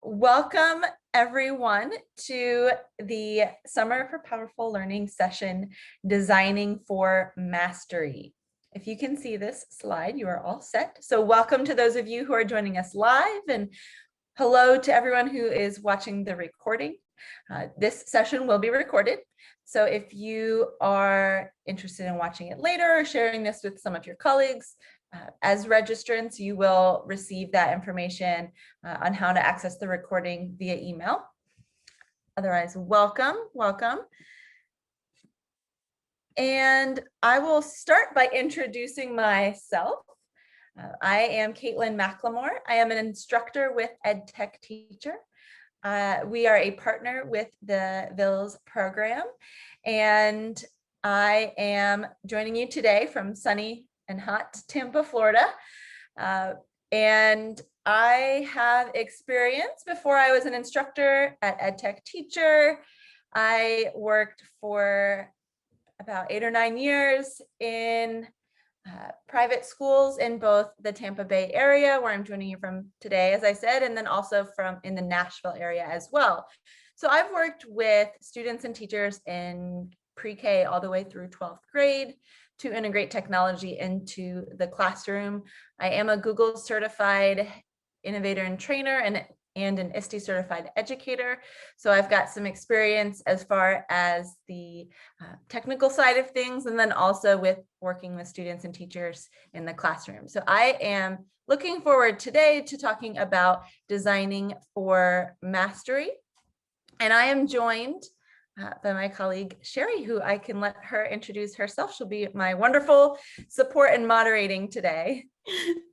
Welcome everyone to the Summer for Powerful Learning session, Designing for Mastery. If you can see this slide, you are all set. So welcome to those of you who are joining us live, and hello to everyone who is watching the recording. This session will be recorded. So if you are interested in watching it later or sharing this with some of your colleagues, as registrants, you will receive that information on how to access the recording via email. Otherwise, welcome. And I will start by introducing myself. I am Caitlin McLemore. I am an instructor with EdTech Teacher. We are a partner with the VILS program, and I am joining you today from sunny and hot Tampa, Florida. And I have experience before I was an instructor at EdTech Teacher. I worked for about 8 or 9 years in private schools in both the Tampa Bay area, where I'm joining you from today, as I said, and then also from in the Nashville area as well. So I've worked with students and teachers in pre-K all the way through 12th grade to integrate technology into the classroom. I am a Google certified innovator and trainer and an ISTE certified educator. So I've got some experience as far as the technical side of things, and then also with working with students and teachers in the classroom. So I am looking forward today to talking about designing for mastery. And I am joined by my colleague, Sherry, who I can let her introduce herself. She'll be my wonderful support and moderating today.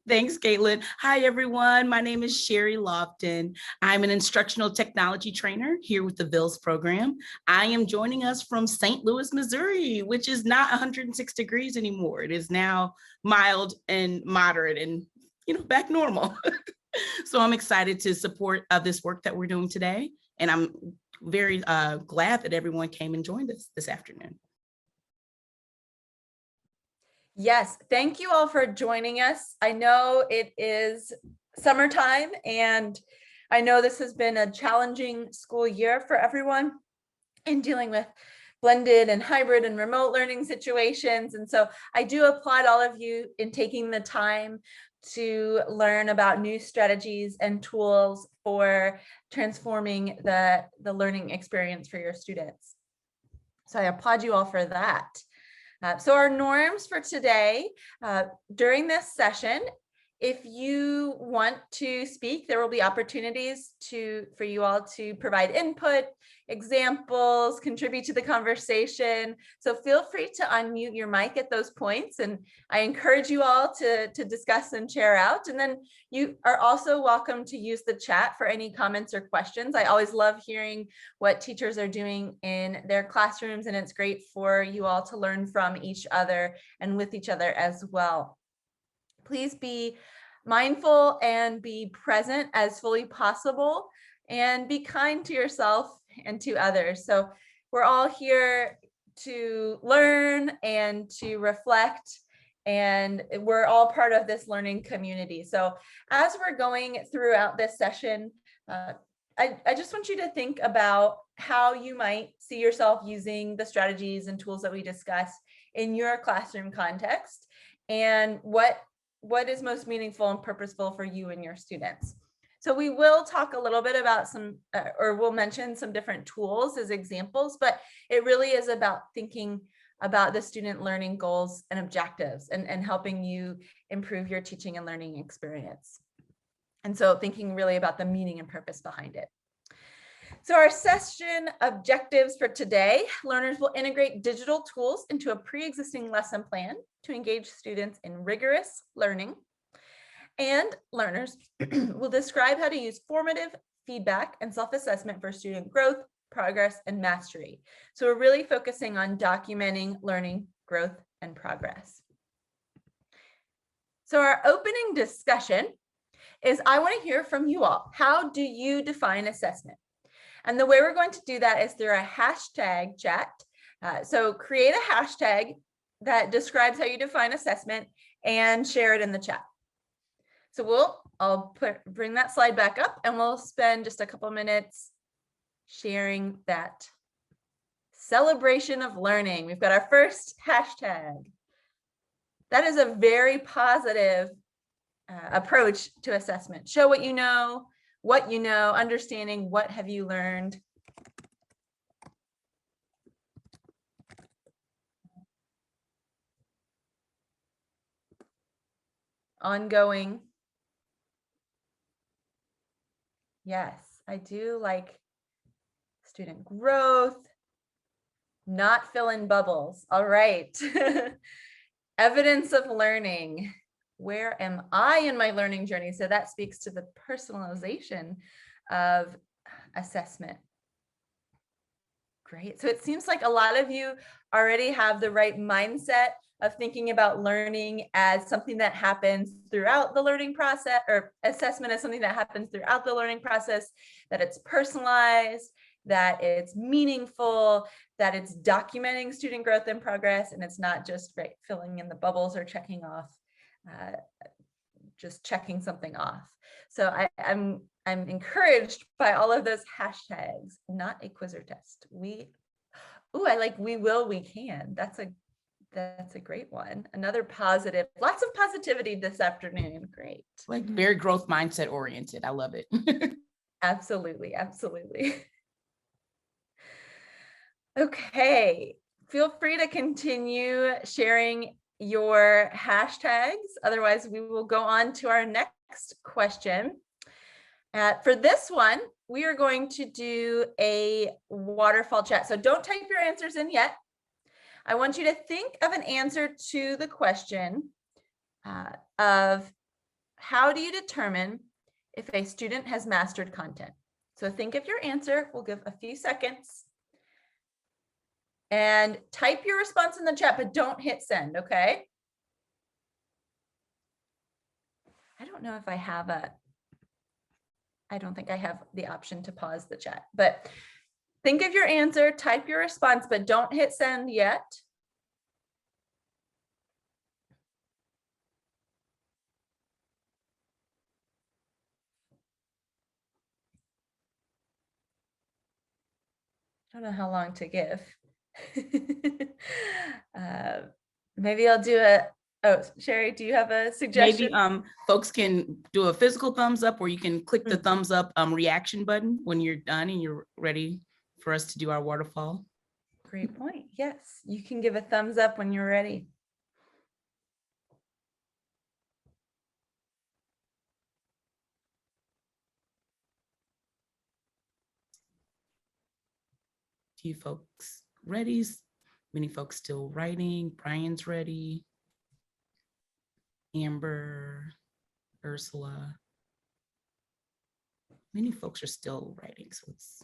Thanks, Caitlin. Hi, everyone. My name is Sherry Lofton. I'm an instructional technology trainer here with the VILS program. I am joining us from St. Louis, Missouri, which is not 106 degrees anymore. It is now mild and moderate and, back normal. So I'm excited to support this work that we're doing today. And I'm very glad that everyone came and joined us this afternoon. Yes, thank you all for joining us. I know it is summertime, and I know this has been a challenging school year for everyone in dealing with blended and hybrid and remote learning situations. And so I do applaud all of you in taking the time to learn about new strategies and tools for transforming the learning experience for your students. So I applaud you all for that. So our norms for today, during this session, if you want to speak, there will be opportunities for you all to provide input, examples, contribute to the conversation. So feel free to unmute your mic at those points, and I encourage you all to discuss and share out. And then you are also welcome to use the chat for any comments or questions. I always love hearing what teachers are doing in their classrooms, and it's great for you all to learn from each other and with each other as well. Please be mindful and be present as fully possible, and be kind to yourself and to others. So we're all here to learn and to reflect, and we're all part of this learning community. So as we're going throughout this session, I just want you to think about how you might see yourself using the strategies and tools that we discuss in your classroom context, and what is most meaningful and purposeful for you and your students. So we will talk a little bit about or we'll mention some different tools as examples, but it really is about thinking about the student learning goals and objectives, and helping you improve your teaching and learning experience. And so thinking really about the meaning and purpose behind it. So our session objectives for today: learners will integrate digital tools into a pre-existing lesson plan to engage students in rigorous learning. And learners will describe how to use formative feedback and self-assessment for student growth, progress, and mastery. So we're really focusing on documenting learning, growth, and progress. So our opening discussion is, I want to hear from you all. How do you define assessment? And the way we're going to do that is through a hashtag chat. So create a hashtag that describes how you define assessment and share it in the chat. So we'll I'll bring that slide back up and we'll spend just a couple minutes sharing that celebration of learning. We've got our first hashtag. That is a very positive approach to assessment. Show what you know, understanding what have you learned. Ongoing. Yes, I do like student growth, not fill in bubbles. All right. Evidence of learning. Where am I in my learning journey? So that speaks to the personalization of assessment. Great. So it seems like a lot of you already have the right mindset of thinking about learning as something that happens throughout the learning process, or assessment as something that happens throughout the learning process, that it's personalized, that it's meaningful, that it's documenting student growth and progress, and it's not just filling in the bubbles or checking off, just checking something off. So I'm encouraged by all of those hashtags, not a quiz or test. I like we will, we can. That's a great one. Another positive, lots of positivity this afternoon. Great. Like very growth mindset oriented. I love it. Absolutely, absolutely. Okay, feel free to continue sharing your hashtags. Otherwise, we will go on to our next question. For this one, we are going to do a waterfall chat. So don't type your answers in yet. I want you to think of an answer to the question of how do you determine if a student has mastered content? So think of your answer. We'll give a few seconds. And type your response in the chat, but don't hit send, okay? I don't know if I have I don't think I have the option to pause the chat, but think of your answer, type your response, but don't hit send yet. I don't know how long to give. Maybe I'll do oh, Sherry, do you have a suggestion? Maybe folks can do a physical thumbs up, or you can click the thumbs up reaction button when you're done and you're ready for us to do our waterfall. Great point. Yes, you can give a thumbs up when you're ready. Few folks ready. Many folks still writing. Brian's ready. Amber, Ursula. Many folks are still writing, so it's.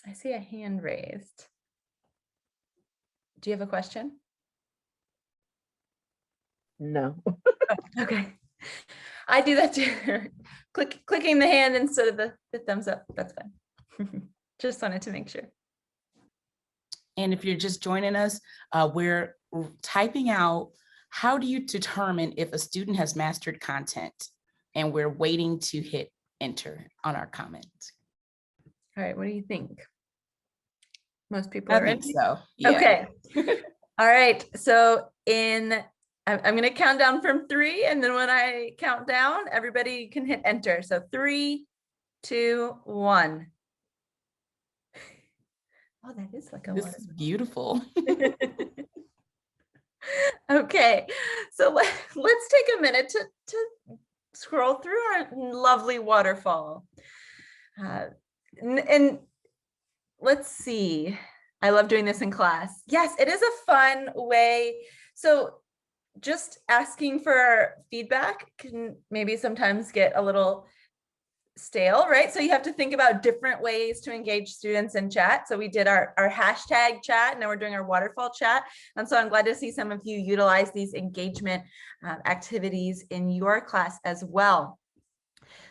I see a hand raised. Do you have a question? No. Okay. I do that too. Clicking the hand instead of the thumbs up. That's fine. Just wanted to make sure. And if you're just joining us, we're typing out, how do you determine if a student has mastered content? And we're waiting to hit enter on our comments. All right, what do you think? Most people are I think ready? so. Yeah. Okay. All right. So I'm going to count down from 3, and then when I count down, everybody can hit enter. So 3, 2, 1. Oh, that is like a This is beautiful. Okay, so let's take a minute to scroll through our lovely waterfall. And let's see. I love doing this in class. Yes, it is a fun way. So just asking for feedback can maybe sometimes get a little stale, right? So you have to think about different ways to engage students in chat. So we did our hashtag chat, and now we're doing our waterfall chat. And so I'm glad to see some of you utilize these engagement activities in your class as well.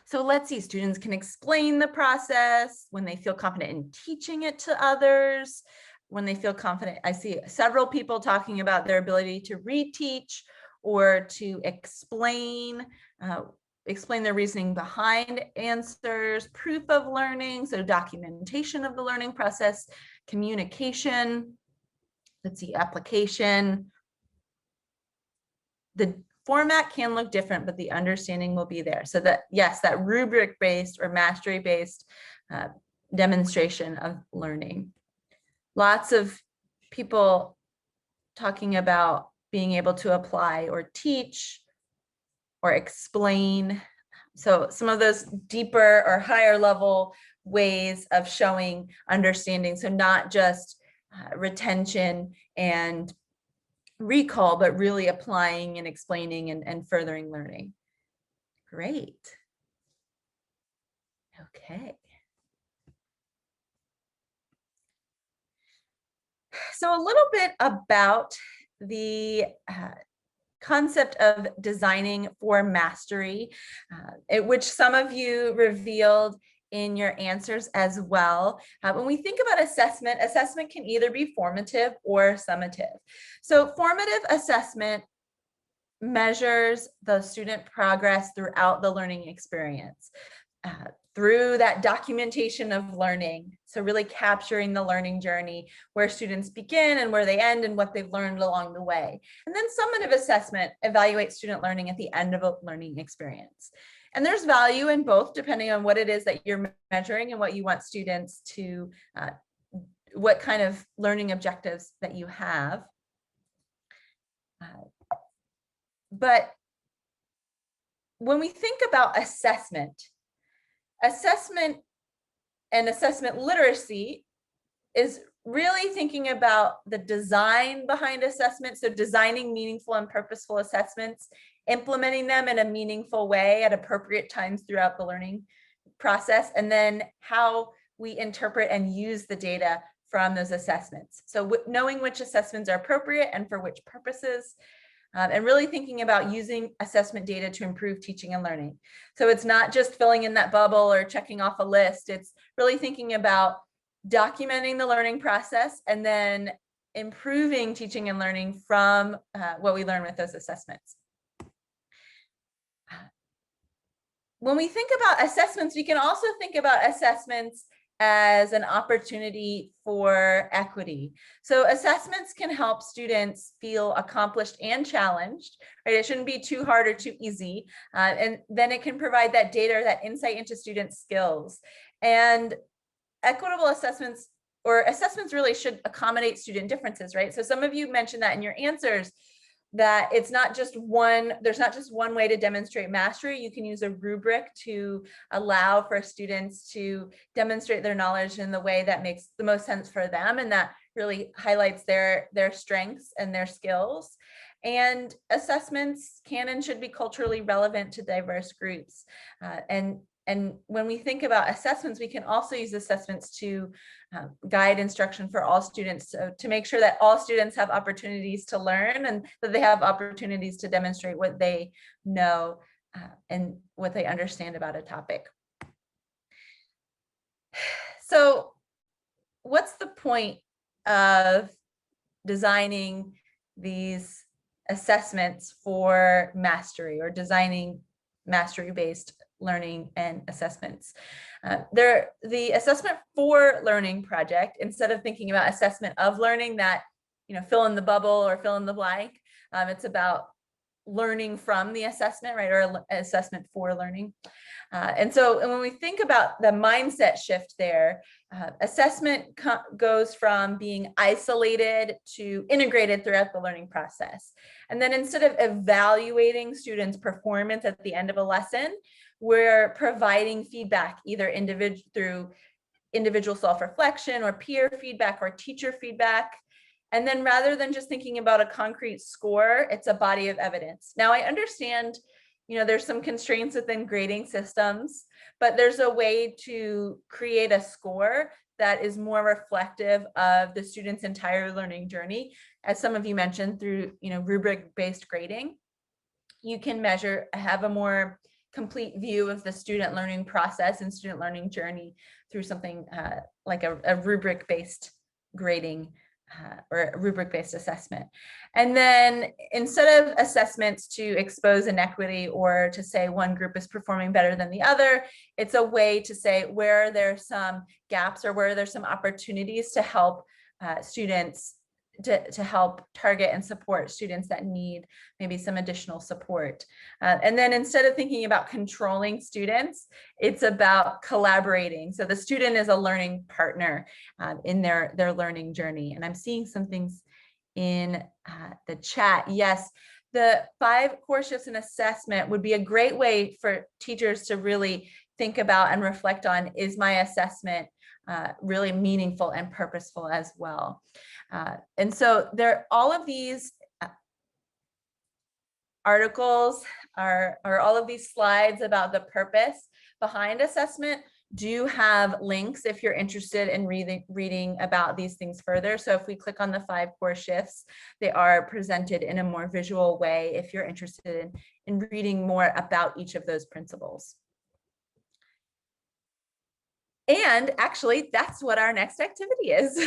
So let's see, students can explain the process when they feel confident in teaching it to others, when they feel confident. I see several people talking about their ability to reteach or to explain their reasoning behind answers, proof of learning, so documentation of the learning process, communication, let's see, application. The format can look different, but the understanding will be there. So that, yes, that rubric-based or mastery-based demonstration of learning. Lots of people talking about being able to apply or teach or explain. So some of those deeper or higher level ways of showing understanding. So not just retention and recall, but really applying and explaining and furthering learning. Great. Okay. So a little bit about the concept of designing for mastery, which some of you revealed in your answers as well. When we think about assessment, assessment can either be formative or summative. So formative assessment measures the student progress throughout the learning experience. Through that documentation of learning. So really capturing the learning journey, where students begin and where they end and what they've learned along the way. And then summative assessment evaluates student learning at the end of a learning experience. And there's value in both, depending on what it is that you're measuring and what you want students to, what kind of learning objectives that you have. But when we think about assessment and assessment literacy is really thinking about the design behind assessment. So designing meaningful and purposeful assessments, implementing them in a meaningful way at appropriate times throughout the learning process, and then how we interpret and use the data from those assessments. So knowing which assessments are appropriate and for which purposes. And really thinking about using assessment data to improve teaching and learning. So it's not just filling in that bubble or checking off a list. It's really thinking about documenting the learning process and then improving teaching and learning from what we learn with those assessments. When we think about assessments, we can also think about assessments as an opportunity for equity. So assessments can help students feel accomplished and challenged, right? It shouldn't be too hard or too easy. And then it can provide that data or that insight into students' skills. And equitable assessments or assessments really should accommodate student differences, right? So some of you mentioned that in your answers, that it's not just one, there's not just one way to demonstrate mastery. You can use a rubric to allow for students to demonstrate their knowledge in the way that makes the most sense for them, and that really highlights their strengths and their skills. And assessments can and should be culturally relevant to diverse groups. And when we think about assessments, we can also use assessments to guide instruction for all students, so to make sure that all students have opportunities to learn and that they have opportunities to demonstrate what they know and what they understand about a topic. So what's the point of designing these assessments for mastery, or designing mastery-based learning and assessments? The assessment for learning project, instead of thinking about assessment of learning, that, fill in the bubble or fill in the blank, it's about learning from the assessment, right? Or assessment for learning. And when we think about the mindset shift there, assessment goes from being isolated to integrated throughout the learning process. And then instead of evaluating students' performance at the end of a lesson, we're providing feedback, either through individual self-reflection or peer feedback or teacher feedback. And then rather than just thinking about a concrete score, it's a body of evidence. Now, I understand, there's some constraints within grading systems, but there's a way to create a score that is more reflective of the student's entire learning journey. As some of you mentioned, through rubric-based grading, you can have a more complete view of the student learning process and student learning journey through something like a rubric-based grading or a rubric-based assessment. And then instead of assessments to expose inequity or to say one group is performing better than the other, it's a way to say where there's some gaps or where there's some opportunities to help students to help target and support students that need maybe some additional support. And then instead of thinking about controlling students, it's about collaborating. So the student is a learning partner in their learning journey. And I'm seeing some things in the chat. Yes, the 5 core shifts in assessment would be a great way for teachers to really think about and reflect on, is my assessment really meaningful and purposeful as well. And so all of these articles or all of these slides about the purpose behind assessment do have links if you're interested in reading about these things further. So if we click on the 5 core shifts, they are presented in a more visual way if you're interested in reading more about each of those principles. And actually, that's what our next activity is.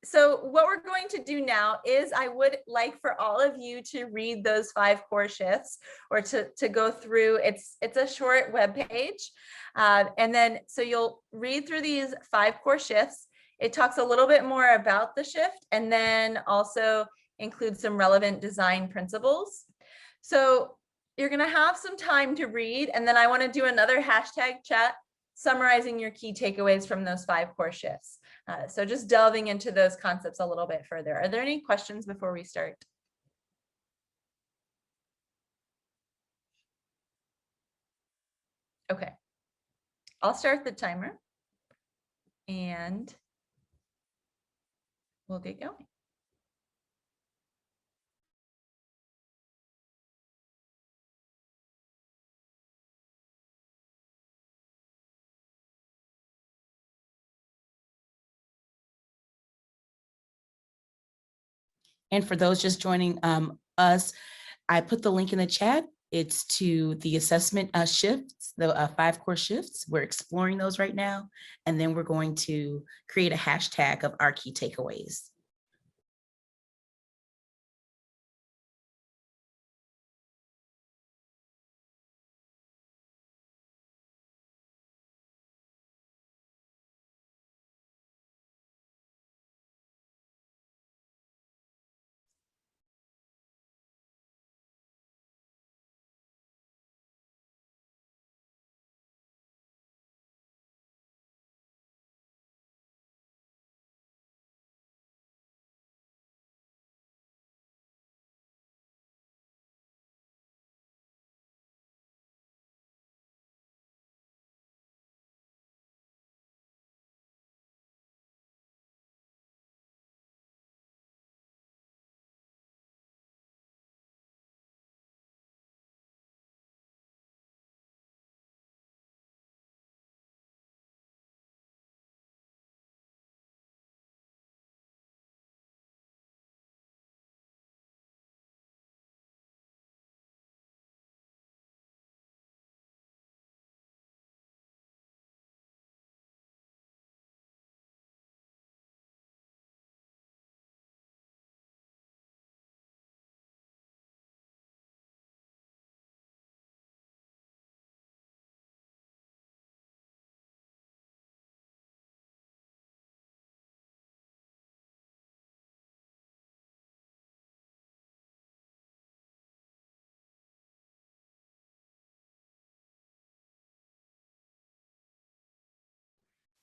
So what we're going to do now is I would like for all of you to read those 5 core shifts or to go through. It's a short web page. And then so you'll read through these 5 core shifts. It talks a little bit more about the shift and then also includes some relevant design principles. So you're going to have some time to read, and then I want to do another hashtag chat summarizing your key takeaways from those 5 core shifts. So just delving into those concepts a little bit further. Are there any questions before we start? Okay, I'll start the timer and we'll get going. And for those just joining us, I put the link in the chat. It's to the assessment shifts, the 5 core shifts. We're exploring those right now. And then we're going to create a hashtag of our key takeaways.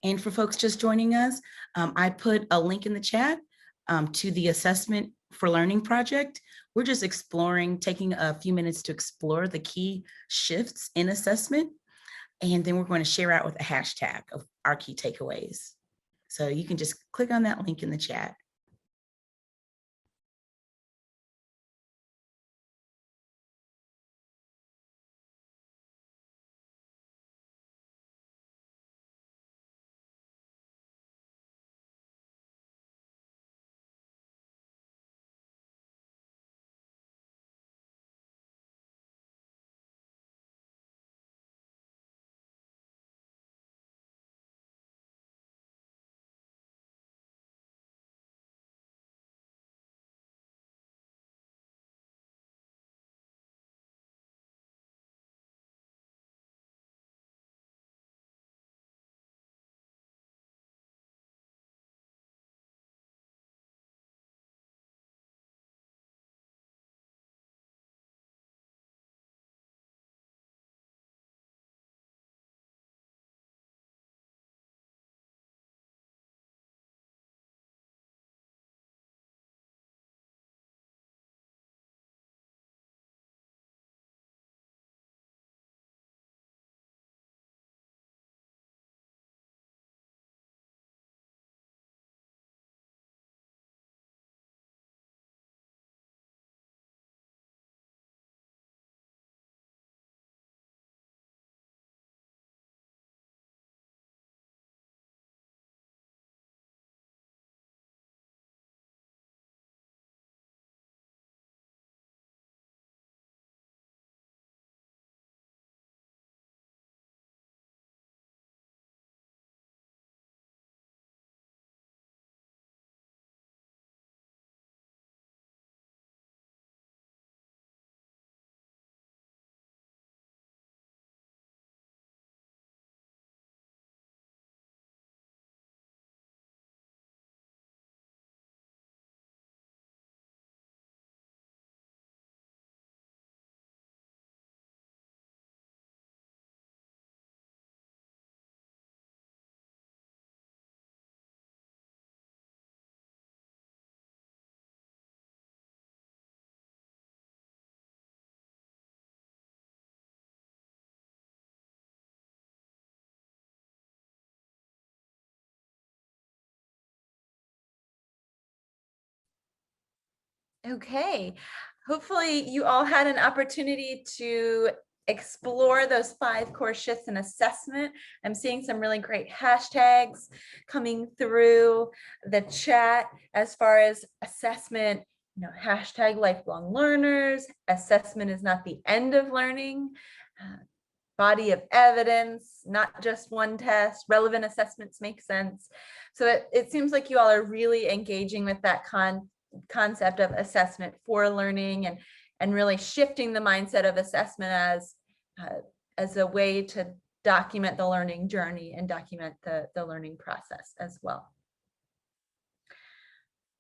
And for folks just joining us, I put a link in the chat to the Assessment for Learning project. We're just exploring, taking a few minutes to explore the key shifts in assessment. And then we're going to share out with a hashtag of our key takeaways. So you can just click on that link in the chat. Okay, hopefully you all had an opportunity to explore those 5 core shifts in assessment. I'm seeing some really great hashtags coming through the chat as far as assessment, hashtag lifelong learners, assessment is not the end of learning, body of evidence, not just one test, relevant assessments make sense. So it seems like you all are really engaging with that concept of assessment for learning and really shifting the mindset of assessment as a way to document the learning journey and document the learning process as well.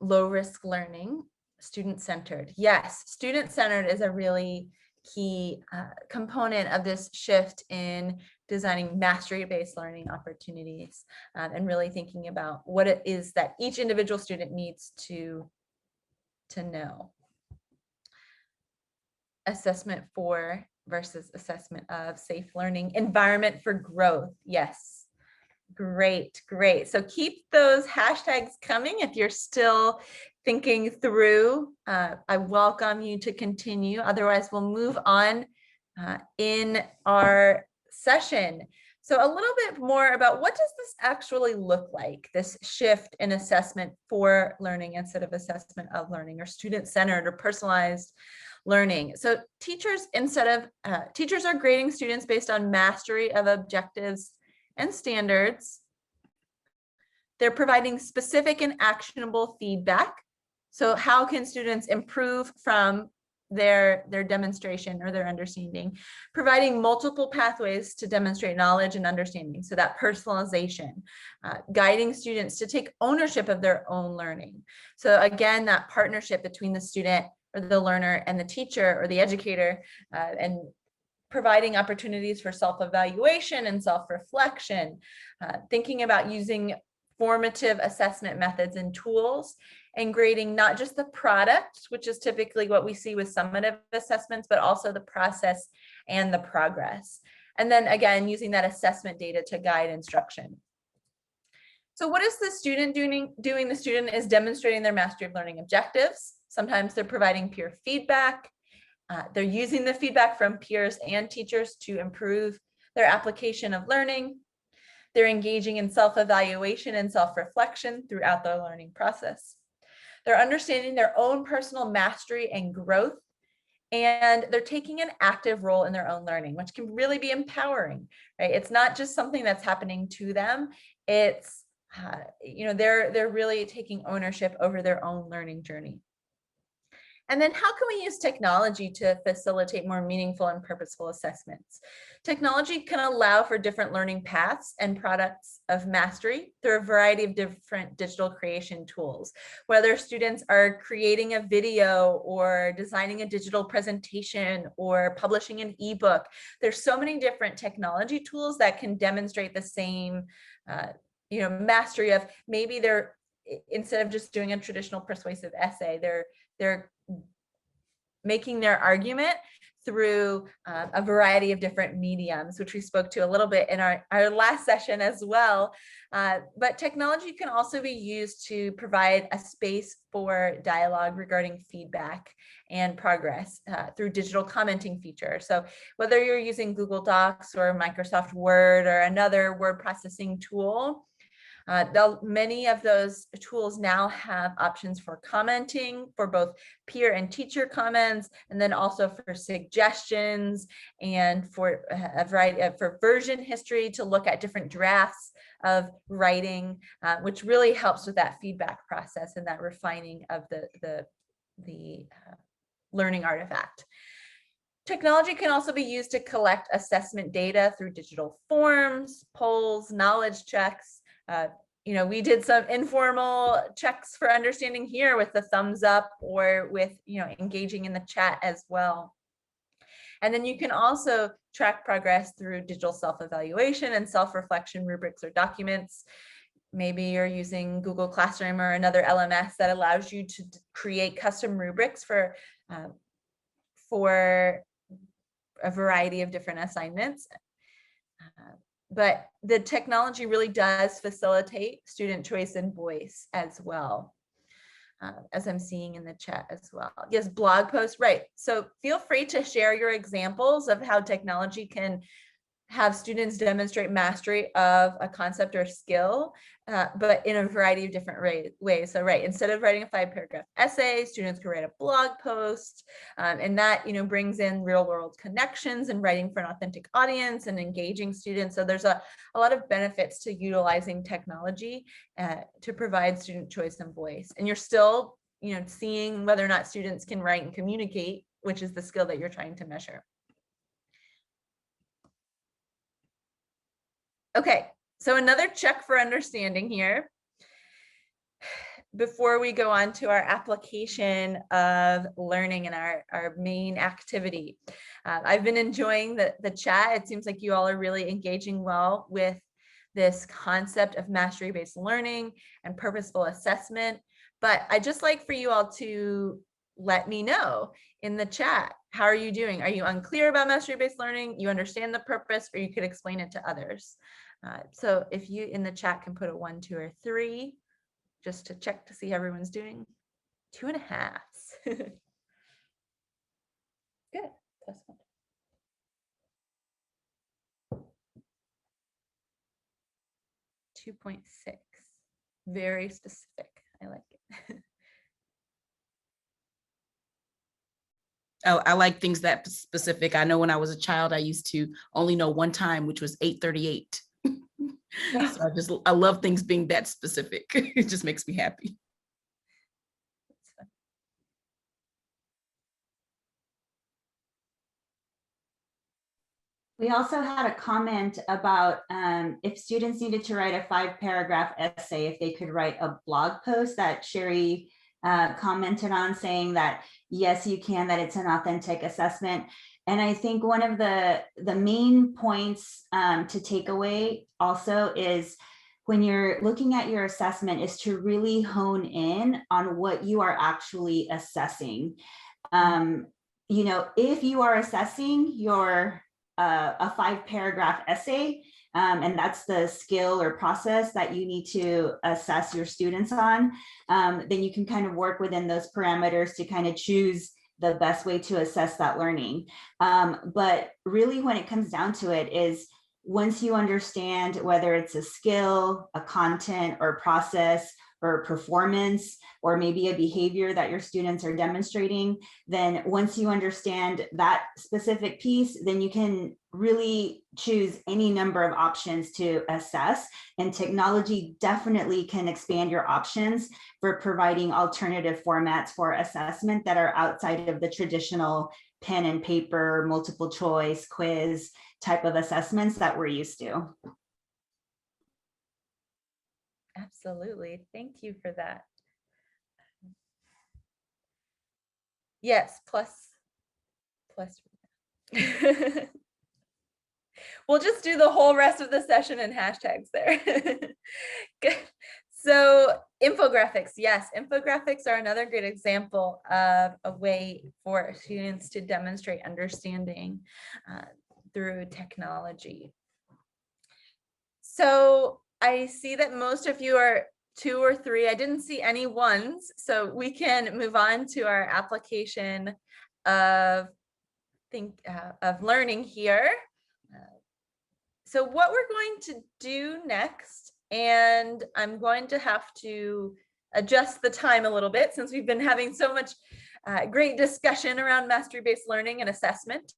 Low risk learning, student-centered. Yes, student-centered is a really key component of this shift in designing mastery-based learning opportunities, and really thinking about what it is that each individual student needs to know. Assessment for versus assessment of safe learning, environment for growth. Yes, great. So keep those hashtags coming if you're still thinking through. I welcome you to continue. Otherwise, we'll move on in our session. So a little bit more about what does this actually look like, this shift in assessment for learning instead of assessment of learning, or student-centered or personalized learning. So teachers are grading students based on mastery of objectives and standards. They're providing specific and actionable feedback. So how can students improve from their demonstration or their understanding, providing multiple pathways to demonstrate knowledge and understanding. So that personalization, guiding students to take ownership of their own learning. So again, that partnership between the student or the learner and the teacher or the educator, and providing opportunities for self-evaluation and self-reflection, thinking about using formative assessment methods and tools, and grading not just the product, which is typically what we see with summative assessments, but also the process and the progress. And then again, using that assessment data to guide instruction. So what is the student doing? The student is demonstrating their mastery of learning objectives. Sometimes they're providing peer feedback. They're using the feedback from peers and teachers to improve their application of learning. They're engaging in self-evaluation and self-reflection throughout the learning process. They're understanding their own personal mastery and growth, and they're taking an active role in their own learning, which can really be empowering, right? It's not just something that's happening to them. It's, they're really taking ownership over their own learning journey. And then how can we use technology to facilitate more meaningful and purposeful assessments? Technology can allow for different learning paths and products of mastery through a variety of different digital creation tools. Whether students are creating a video or designing a digital presentation or publishing an ebook, there's so many different technology tools that can demonstrate the same mastery of, maybe they're, instead of just doing a traditional persuasive essay, they're making their argument through a variety of different mediums, which we spoke to a little bit in our last session as well. But technology can also be used to provide a space for dialogue regarding feedback and progress through digital commenting feature. So whether you're using Google Docs or Microsoft Word or another word processing tool, many of those tools now have options for commenting for both peer and teacher comments, and then also for suggestions and for a variety of, for version history to look at different drafts of writing, which really helps with that feedback process and that refining of the learning artifact. Technology can also be used to collect assessment data through digital forms, polls, knowledge checks. We did some informal checks for understanding here with the thumbs up or with, engaging in the chat as well. And then you can also track progress through digital self-evaluation and self-reflection rubrics or documents. Maybe you're using Google Classroom or another LMS that allows you to create custom rubrics for a variety of different assignments. But the technology really does facilitate student choice and voice as well. as I'm seeing in the chat as well. Yes, blog posts, right. So feel free to share your examples of how technology can have students demonstrate mastery of a concept or skill, but in a variety of different ways. So right, instead of writing a 5-paragraph essay, students can write a blog post, and that brings in real world connections and writing for an authentic audience and engaging students. So there's a lot of benefits to utilizing technology to provide student choice and voice. And you're still seeing whether or not students can write and communicate, which is the skill that you're trying to measure. Okay, so another check for understanding here before we go on to our application of learning and our main activity. I've been enjoying the chat. It seems like you all are really engaging well with this concept of mastery-based learning and purposeful assessment. But I'd just like for you all to let me know in the chat, how are you doing? Are you unclear about mastery-based learning? You understand the purpose, or you could explain it to others? So if you in the chat can put a 1, 2, or 3, just to check to see how everyone's doing. 2.5. Good. +1. 2.6. Very specific. I like it. Oh, I like things that specific. I know when I was a child, I used to only know one time, which was 8:38. So I love things being that specific. It just makes me happy. We also had a comment about if students needed to write a 5-paragraph essay, if they could write a blog post. That Sherry commented on, saying that, yes, you can, that it's an authentic assessment. And I think one of the main points to take away also is, when you're looking at your assessment, is to really hone in on what you are actually assessing. If you are assessing your a 5-paragraph essay, and that's the skill or process that you need to assess your students on, then you can kind of work within those parameters to kind of choose the best way to assess that learning. But really, when it comes down to it, is once you understand whether it's a skill, a content, or process, or performance, or maybe a behavior that your students are demonstrating, then once you understand that specific piece, then you can really choose any number of options to assess. And technology definitely can expand your options for providing alternative formats for assessment that are outside of the traditional pen and paper, multiple choice, quiz type of assessments that we're used to. Absolutely. Thank you for that. Yes, plus. We'll just do the whole rest of the session in hashtags there. Good. So infographics, yes, infographics are another great example of a way for students to demonstrate understanding through technology. So I see that most of you are 2 or 3. I didn't see any 1s, so we can move on to our application of learning here. So what we're going to do next, and I'm going to have to adjust the time a little bit since we've been having so much great discussion around mastery-based learning and assessment.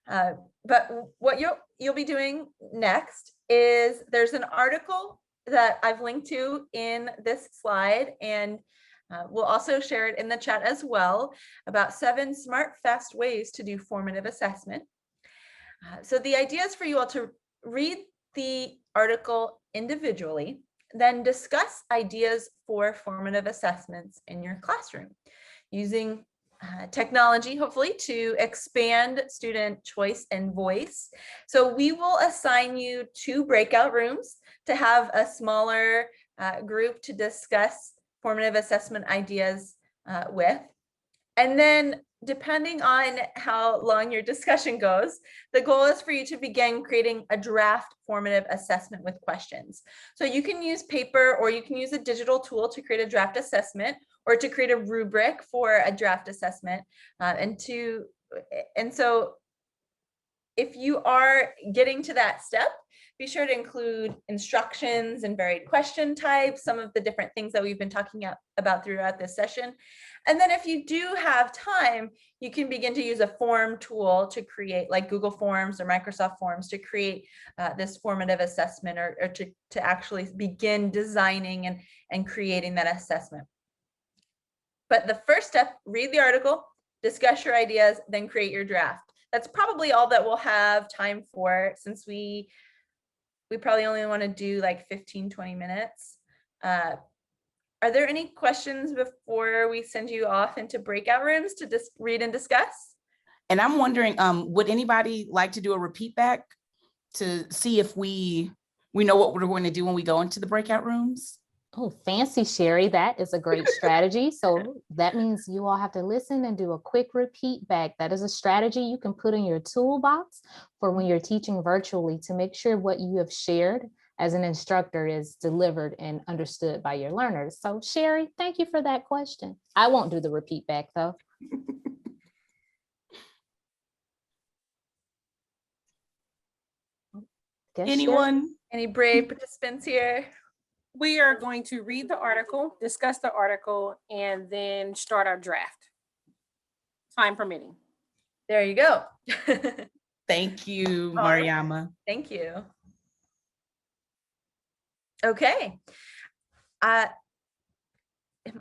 But what you'll be doing next is, there's an article that I've linked to in this slide, and we'll also share it in the chat as well, about 7 smart, fast ways to do formative assessment. So the idea is for you all to read the article individually, then discuss ideas for formative assessments in your classroom using technology, hopefully, to expand student choice and voice. So we will assign you 2 breakout rooms to have a smaller group to discuss formative assessment ideas with. And then, depending on how long your discussion goes, the goal is for you to begin creating a draft formative assessment with questions. So you can use paper, or you can use a digital tool to create a draft assessment, or to create a rubric for a draft assessment. And so if you are getting to that step, be sure to include instructions and varied question types, some of the different things that we've been talking about throughout this session. And then if you do have time, you can begin to use a form tool to create, like Google Forms or Microsoft Forms, to create this formative assessment, or to actually begin designing and creating that assessment. But the first step, read the article, discuss your ideas, then create your draft. That's probably all that we'll have time for, since we probably only want to do like 15-20 minutes. Are there any questions before we send you off into breakout rooms to just read and discuss? And I'm wondering, would anybody like to do a repeat back to see if we know what we're going to do when we go into the breakout rooms? Oh, fancy, Sherry. That is a great strategy. So that means you all have to listen and do a quick repeat back. That is a strategy you can put in your toolbox for when you're teaching virtually, to make sure what you have shared as an instructor is delivered and understood by your learners. So Sherry, thank you for that question. I won't do the repeat back though. Anyone? Any brave participants here? We are going to read the article, discuss the article, and then start our draft. Time permitting. There you go. Thank you, All right. Mariama. Thank you. Okay. Am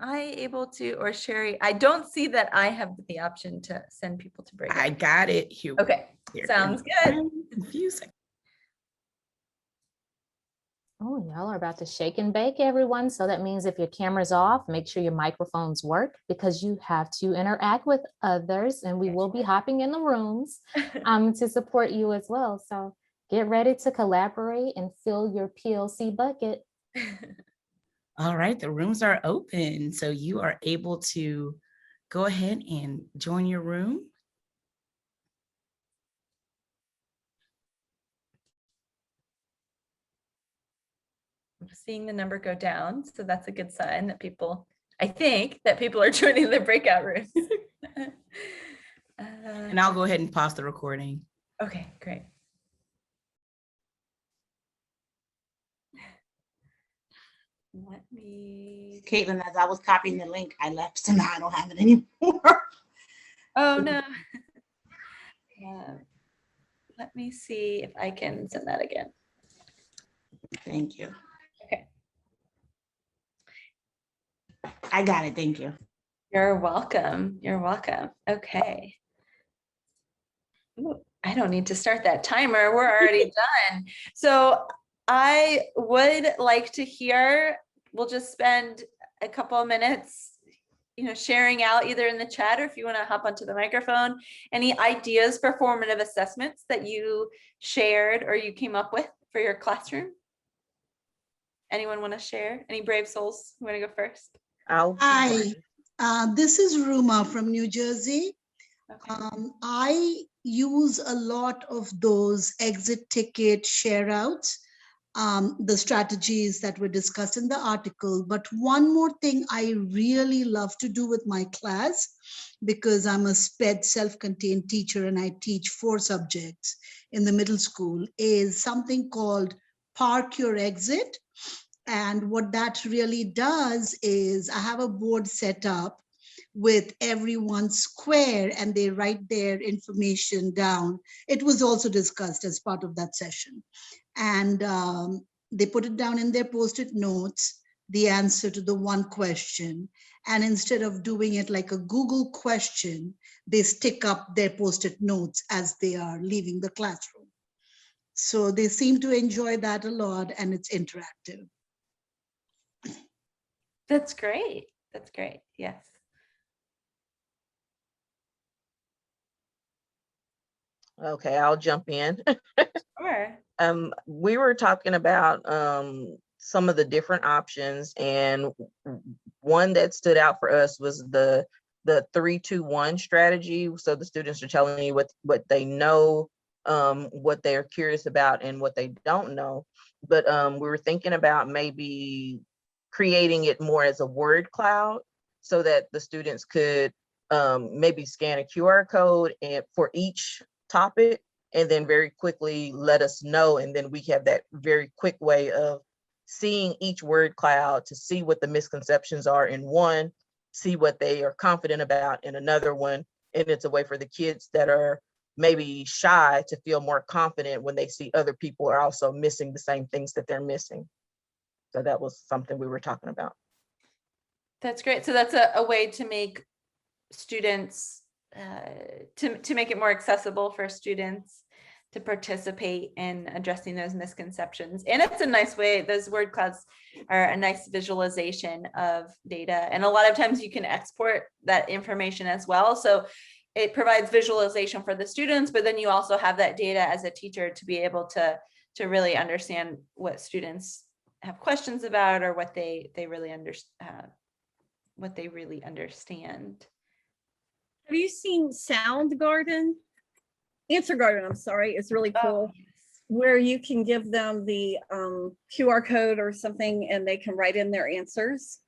I able to, or Sherry, I don't see that I have the option to send people to breakout. I got it. Here. Okay, sounds good. Confusing. Oh, y'all are about to shake and bake, everyone. So that means if your camera's off, make sure your microphones work, because you have to interact with others, and we will be hopping in the rooms to support you as well. So get ready to collaborate and fill your PLC bucket. All right, the rooms are open, so you are able to go ahead and join your room. I'm seeing the number go down, so that's a good sign that I think that people are joining the breakout rooms. And I'll go ahead and pause the recording. Okay, great. Let me. Caitlin, as I was copying the link, I left, so now I don't have it anymore. Oh, no. Let me see if I can send that again. Thank you. Okay. I got it. Thank you. You're welcome. You're welcome. Okay. Ooh, I don't need to start that timer. We're already done. So I would like to hear, we'll just spend a couple of minutes, sharing out either in the chat, or if you want to hop onto the microphone, any ideas for formative assessments that you shared or you came up with for your classroom. Anyone want to share? Any brave souls who want to go first? Hi, this is Ruma from New Jersey. Okay. I use a lot of those exit ticket share outs, the strategies that were discussed in the article. But one more thing I really love to do with my class, because I'm a SPED self-contained teacher and I teach 4 subjects in the middle school, is something called Park Your Exit. And what that really does is I have a board set up with everyone square and they write their information down. It was also discussed as part of that session. And they put it down in their Post-it notes, the answer to the one question. And instead of doing it like a Google question, they stick up their Post-it notes as they are leaving the classroom. So they seem to enjoy that a lot, and it's interactive. That's great. That's great. Yes. Okay, I'll jump in. Sure. We were talking about some of the different options, and one that stood out for us was the 3-2-1 strategy. So the students are telling you what they know, what they're curious about, and what they don't know. But we were thinking about maybe creating it more as a word cloud. so that the students could maybe scan a QR code and for each topic, and then very quickly let us know. And then we have that very quick way of seeing each word cloud to see what the misconceptions are in one, see what they are confident about in another one. And it's a way for the kids that are maybe shy to feel more confident when they see other people are also missing the same things that they're missing. So that was something we were talking about. That's great. So that's a way to make students, to make it more accessible for students to participate in addressing those misconceptions. And it's a nice way, those word clouds are a nice visualization of data. And a lot of times you can export that information as well. So it provides visualization for the students, but then you also have that data as a teacher to be able to really understand what students have questions about, or what they really understand. Have you seen Sound Garden? Answer Garden, I'm sorry, it's really cool. Oh, yes. Where you can give them the QR code or something and they can write in their answers.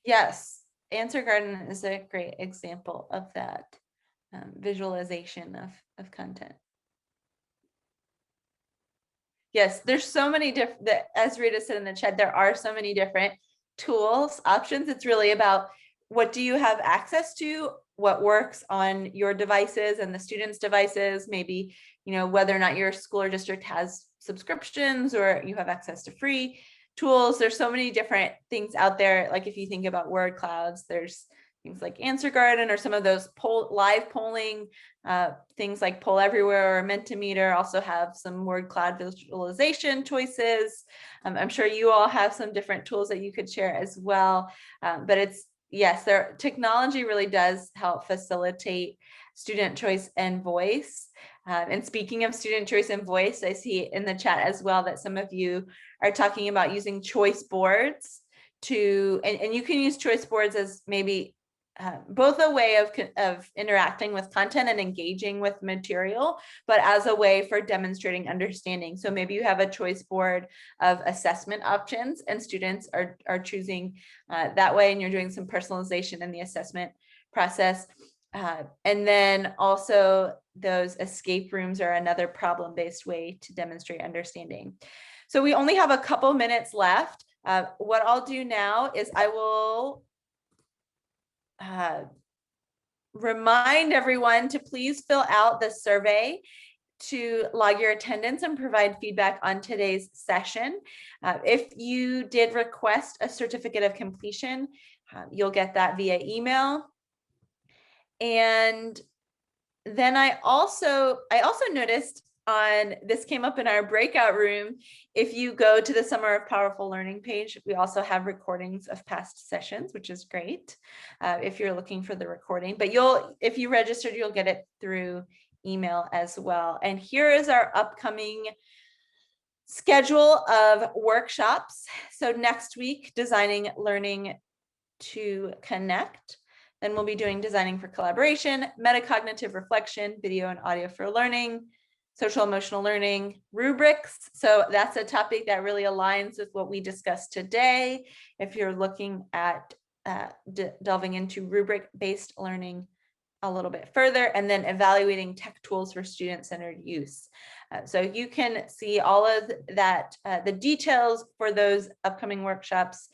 Yes, Answer Garden is a great example of that visualization of content. Yes, there's so many different, as Rita said in the chat, there are so many different tools, options. It's really about what do you have access to, what works on your devices and the students' devices, maybe, you know, whether or not your school or district has subscriptions or you have access to free tools. There's so many different things out there. Like if you think about word clouds, there's things like Answer Garden or some of those live polling, things like Poll Everywhere or Mentimeter also have some word cloud visualization choices. I'm sure you all have some different tools that you could share as well. But it's, yes, technology really does help facilitate student choice and voice. And speaking of student choice and voice, I see in the chat as well that some of you are talking about using choice boards to, and you can use choice boards as maybe both a way of interacting with content and engaging with material, but as a way for demonstrating understanding. So maybe you have a choice board of assessment options and students are choosing that way, and you're doing some personalization in the assessment process. And then also those escape rooms are another problem-based way to demonstrate understanding. So we only have a couple minutes left. What I'll do now is I will remind everyone to please fill out the survey to log your attendance and provide feedback on today's session. If you did request a certificate of completion, you'll get that via email. And then I also noticed this came up in our breakout room. If you go to the Summer of Powerful Learning page, we also have recordings of past sessions, which is great if you're looking for the recording. But if you registered, you'll get it through email as well. And here is our upcoming schedule of workshops. So next week, Designing Learning to Connect. Then we'll be doing Designing for Collaboration, Metacognitive Reflection, Video and Audio for Learning, Social Emotional Learning, Rubrics. So that's a topic that really aligns with what we discussed today. If you're looking at delving into rubric-based learning a little bit further, and then evaluating tech tools for student-centered use. So you can see all of that, the details for those upcoming workshops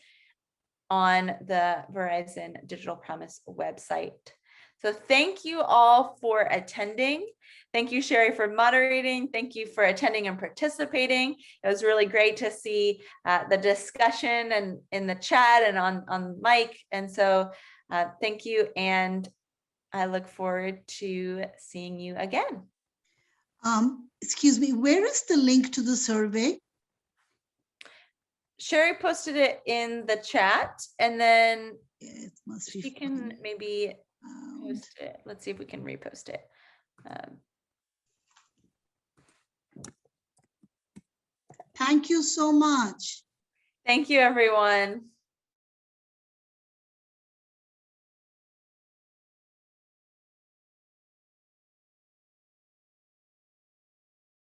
on the Verizon Digital Promise website. So thank you all for attending. Thank you, Sherry, for moderating. Thank you for attending and participating. It was really great to see the discussion and in the chat and on mic. And so thank you. And I look forward to seeing you again. Excuse me, where is the link to the survey? Sherry posted it in the chat, and then It must be she can maybe found. post it. Let's see if we can repost it. Thank you so much. Thank you, everyone.